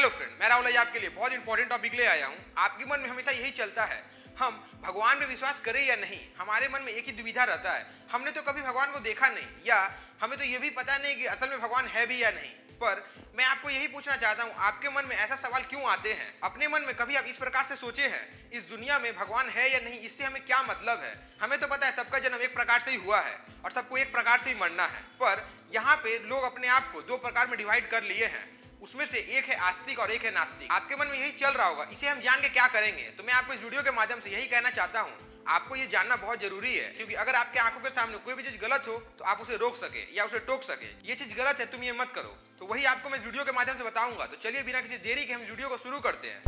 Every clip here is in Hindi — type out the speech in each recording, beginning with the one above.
हेलो फ्रेंड, मैं राहुल आपके लिए बहुत इंपॉर्टेंट टॉपिक ले आया हूँ। आपके मन में हमेशा यही चलता है, हम भगवान पे विश्वास करें या नहीं। हमारे मन में एक ही दुविधा रहता है, हमने तो कभी भगवान को देखा नहीं, या हमें तो ये भी पता नहीं कि असल में भगवान है भी या नहीं। पर मैं आपको यही पूछना चाहता हूँ, आपके मन में ऐसा सवाल क्यों आते हैं? अपने मन में कभी आप इस प्रकार से सोचे हैं, इस दुनिया में भगवान है या नहीं, इससे हमें क्या मतलब है? हमें तो पता है सबका जन्म एक प्रकार से ही हुआ है और सबको एक प्रकार से ही मरना है। पर यहाँ पे लोग अपने आप को दो प्रकार में डिवाइड कर लिए हैं, उसमें से एक है आस्तिक और एक है नास्तिक। आपके मन में यही चल रहा होगा, इसे हम जान के क्या करेंगे? तो मैं आपको इस वीडियो के माध्यम से यही कहना चाहता हूँ, आपको ये जानना बहुत जरूरी है, क्योंकि अगर आपके आंखों के सामने कोई भी चीज गलत हो तो आप उसे रोक सके या उसे टोक सके। ये चीज गलत है, तुम ये मत करो, तो वही आपको मैं इस वीडियो के माध्यम से बताऊंगा। तो चलिए बिना किसी देरी के हम वीडियो को शुरू करते हैं।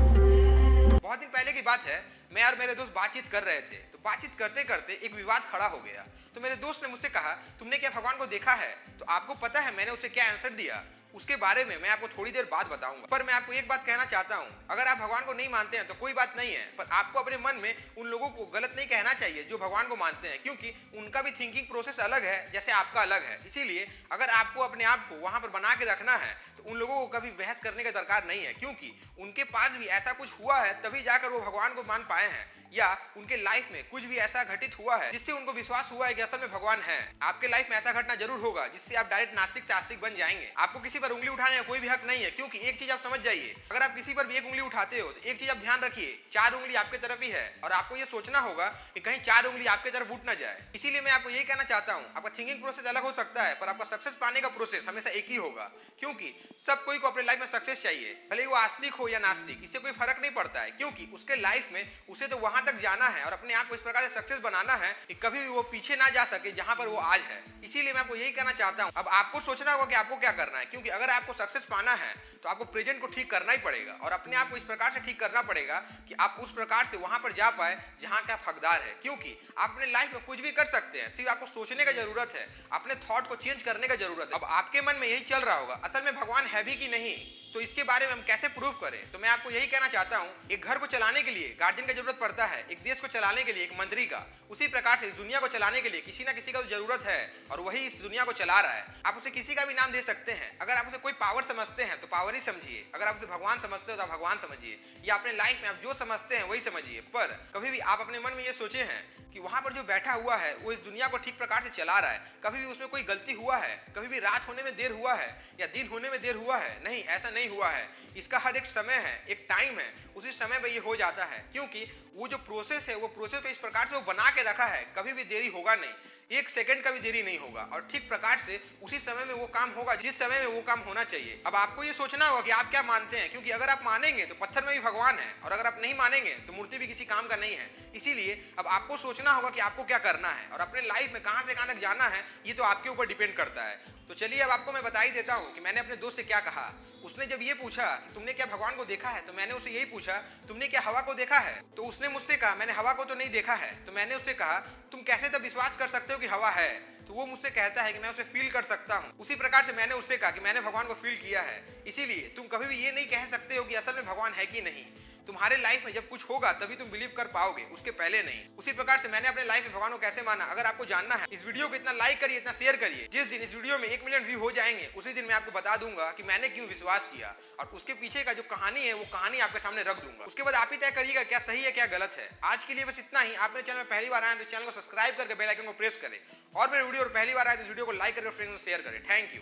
बहुत दिन पहले की बात है, मैं और मेरे दोस्त बातचीत कर रहे थे, तो बातचीत करते करते एक विवाद खड़ा हो गया। तो मेरे दोस्त ने मुझसे कहा, तुमने क्या भगवान को देखा है? तो आपको पता है मैंने उसे क्या आंसर दिया? उसके बारे में मैं आपको थोड़ी देर बाद बताऊंगा। पर मैं आपको एक बात कहना चाहता हूं, अगर आप भगवान को नहीं मानते हैं तो कोई बात नहीं है, पर आपको अपने मन में उन लोगों को गलत नहीं कहना चाहिए जो भगवान को मानते हैं, क्योंकि उनका भी थिंकिंग प्रोसेस अलग है जैसे आपका अलग है। इसीलिए अगर आपको अपने आप को वहां पर बना के रखना है तो उन लोगों को कभी बहस करने का दरकार नहीं है, क्योंकि उनके पास भी ऐसा कुछ हुआ है तभी जाकर वो भगवान को मान पाए हैं, या उनके लाइफ में कुछ भी ऐसा घटित हुआ है जिससे उनको विश्वास हुआ है कि असल में भगवान है। आपके लाइफ में ऐसा घटना जरूर होगा जिससे आप डायरेक्ट नास्तिक से आस्तिक बन जाएंगे। आपको किसी पर उंगली उठाने का कोई भी हक नहीं है, क्योंकि एक चीज आप समझ जाइए, अगर आप किसी पर भी एक उंगली उठाते हो तो एक चीज आप ध्यान रखिए, चार उंगली आपके तरफ ही है और आपको ये सोचना होगा कि कहीं चार उंगली आपके तरफ उठ ना जाए। इसीलिए मैं आपको यही कहना चाहता हूँ, आपका थिंकिंग प्रोसेस अलग हो सकता है पर आपका सक्सेस पाने का प्रोसेस हमेशा एक ही होगा, क्योंकि सब कोई को अपने लाइफ में सक्सेस चाहिए, भले वो आस्तिक हो या नास्तिक, इससे कोई फर्क नहीं पड़ता है, क्योंकि उसके लाइफ में उसे तो वहां तक जाना है और अपने आप को इस प्रकार से सक्सेस बनाना है कि कभी भी वो पीछे ना जा सके जहां पर वो आज है। इसीलिए मैं आपको यही कहना चाहता हूं, अब आपको सोचना होगा कि आपको क्या करना है, क्योंकि अगर आपको सक्सेस पाना है तो आपको प्रेजेंट को ठीक करना ही पड़ेगा और अपने आप को इस प्रकार से ठीक करना पड़ेगा कि आप उस प्रकार से वहां पर जा पाए जहां का आप हकदार है। क्योंकि आप अपने लाइफ में कुछ भी कर सकते हैं, सिर्फ आपको सोचने का जरूरत है, अपने थॉट को चेंज करने का जरूरत है। अब आपके मन में यही चल रहा होगा, असल में भगवान है भी कि नहीं, तो इसके बारे में हम कैसे प्रूव करें? तो मैं आपको यही कहना चाहता हूं, एक घर को चलाने के लिए गार्जियन की जरूरत पड़ता है, एक देश को चलाने के लिए एक मंत्री का, उसी प्रकार से इस दुनिया को चलाने के लिए किसी ना किसी का तो जरूरत है और वही इस दुनिया को चला रहा है। आप उसे किसी का भी नाम दे सकते हैं, अगर आप उसे कोई पावर समझते हैं तो पावर ही समझिए, अगर आप उसे भगवान समझते हो तो आप भगवान समझिए, या अपने लाइफ में आप जो समझते हैं वही समझिए। पर कभी भी आप अपने मन में ये सोचे हैं कि वहां पर जो बैठा हुआ है वो इस दुनिया को ठीक प्रकार से चला रहा है, कभी भी उसमें कोई गलती हुआ है? कभी भी रात होने में देर हुआ है या दिन होने में देर हुआ है? नहीं, ऐसा नहीं हुआ है। इसका हर एक समय है, एक टाइम है, उसी समय पे ये हो जाता है, क्योंकि वो जो प्रोसेस है वो प्रोसेस पे इस प्रकार से वो बना के रखा है, कभी भी देरी होगा नहीं, एक सेकंड का भी देरी नहीं होगा और ठीक प्रकार से उसी समय में वो काम होगा जिस समय में वो काम होना चाहिए। अब आपको ये सोचना होगा कि आप क्या मानते हैं, क्योंकि अगर आप मानेंगे तो पत्थर में भी भगवान है और अगर आप नहीं मानेंगे तो मूर्ति भी किसी काम का नहीं है। इसीलिए अब आपको सोचना होगा कि आपको क्या करना है और अपने लाइफ में कहां से कहां तक जाना है, ये तो आपके ऊपर डिपेंड करता है। तो चलिए अब आपको मैं बता ही देता हूं कि मैंने अपने दोस्त से क्या कहा। उसने जब ये पूछा कि तुमने क्या भगवान को देखा है, तो मैंने उसे यही पूछा, तुमने क्या हवा को देखा है? तो उसने मुझसे कहा, मैंने हवा को तो नहीं देखा है। तो मैंने उससे कहा, तुम कैसे तब विश्वास कर सकते हो कि हवा है? तो वो मुझसे कहता है कि मैं उसे फील कर सकता हूँ। उसी प्रकार से मैंने उससे कहा कि मैंने भगवान को फील किया है। इसीलिए तुम कभी भी ये नहीं कह सकते हो कि असल में भगवान है कि नहीं। तुम्हारे लाइफ में जब कुछ होगा तभी तुम बिलीव कर पाओगे, उसके पहले नहीं। उसी प्रकार से मैंने अपने लाइफ में भगवान को कैसे माना, अगर आपको जानना है इस वीडियो को इतना लाइक करिए, इतना शेयर करिए। जिस दिन इस वीडियो में 1 मिलियन व्यू हो जाएंगे उसी दिन मैं आपको बता दूंगा कि मैंने क्यों विश्वास किया और उसके पीछे का जो कहानी है वो कहानी आपके सामने रख दूंगा। उसके बाद आप ही तय करिएगा क्या सही है क्या गलत है। आज के लिए बस इतना ही। आप मेरे चैनल में पहली बार आए तो चैनल को सब्सक्राइब करके बेल आइकन को प्रेस करें और मेरे वीडियो पहली बार आए तो वीडियो को लाइक करके फ्रेंड्स को शेयर करें। Thank you.